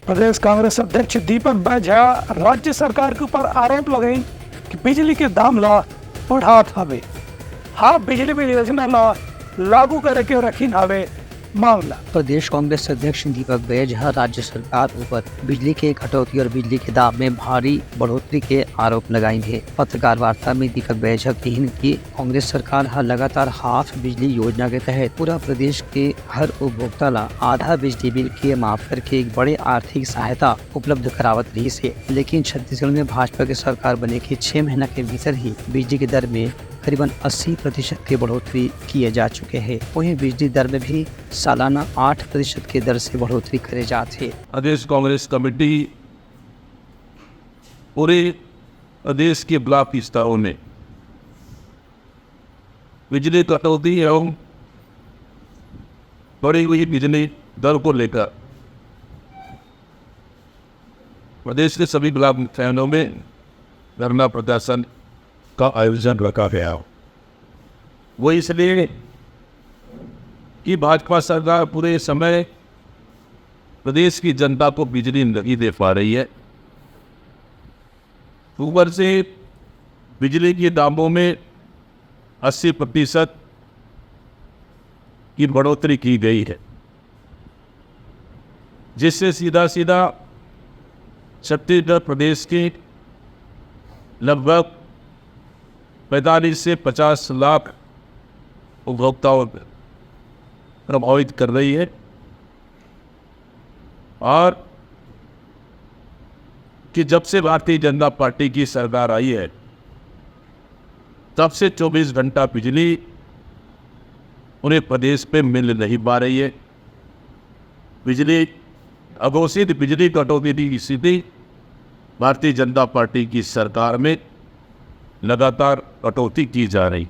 प्रदेश कांग्रेस अध्यक्ष दीपक बैझा राज्य सरकार के ऊपर आरोप लगाई कि बिजली के दाम ला बढ़ात हवे। हाँ, बिजली बिल योजना ला लागू करे के रखी हवे मामला। प्रदेश कांग्रेस अध्यक्ष दीपक बैझा राज्य सरकार ऊपर बिजली के कटौती और बिजली के दाम में भारी बढ़ोतरी के आरोप लगाएंगे। पत्रकार वार्ता में दीपक बैझा कही कि कांग्रेस सरकार लगातार हाफ बिजली योजना के तहत पूरा प्रदेश के हर उपभोक्ता ला आधा बिजली बिल के माफ करके एक बड़े आर्थिक सहायता उपलब्ध करावत रही से, लेकिन छत्तीसगढ़ में भाजपा के सरकार बने के 6 महीना के भीतर ही बिजली की दर में करीबन 80% की बढ़ोतरी किए जा चुके हैं। वहीं बिजली दर में भी सालाना 8% की दर से बढ़ोतरी करे जाते। प्रदेश कांग्रेस कमेटी पूरे प्रदेश के ब्लॉक स्तरों में बिजली कटौती एवं बढ़ी हुई बिजली दर को लेकर प्रदेश के सभी ब्लॉक मुख्यालयों में धरना प्रदर्शन का आयोजन रखा गया। वो इसलिए कि भाजपा सरकार पूरे समय प्रदेश की जनता को बिजली नहीं दे पा रही है। ऊपर से बिजली के दामों में 80% की बढ़ोतरी की गई है, जिससे सीधा सीधा छत्तीसगढ़ प्रदेश के लगभग 45 से 50 लाख उपभोक्ताओं को प्रभावित कर रही है। और कि जब से भारतीय जनता पार्टी की सरकार आई है तब से 24 घंटा बिजली उन्हें प्रदेश पे मिल नहीं पा रही है। बिजली अघोषित बिजली कटौती की स्थिति भारतीय जनता पार्टी की सरकार में लगातार कटौती की जा रही।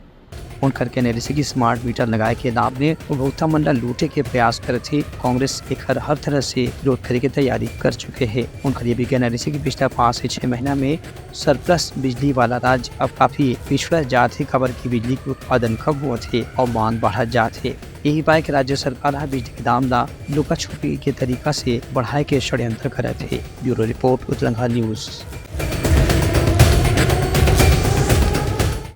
उनकर कहने से कि स्मार्ट मीटर लगाए के नाम में उपभोक्ता मंडल लूटे के प्रयास करे थे। कांग्रेस एक हर तरह से विरोध करे की तैयारी कर चुके हैं। उनका ये भी कहना से कि पिछले 5 से 6 महीना में सरप्लस बिजली वाला राज्य अब काफी पिछड़ा जाते खबर की बिजली के उत्पादन कम हुए थे और मांग बढ़ा जाते। यही पाए कि राज्य सरकार बिजली के दाम ला लुका छुपी के तरीका से बढ़ाए के षड्यंत्र करे थे। Bureau report Uttarakhand news.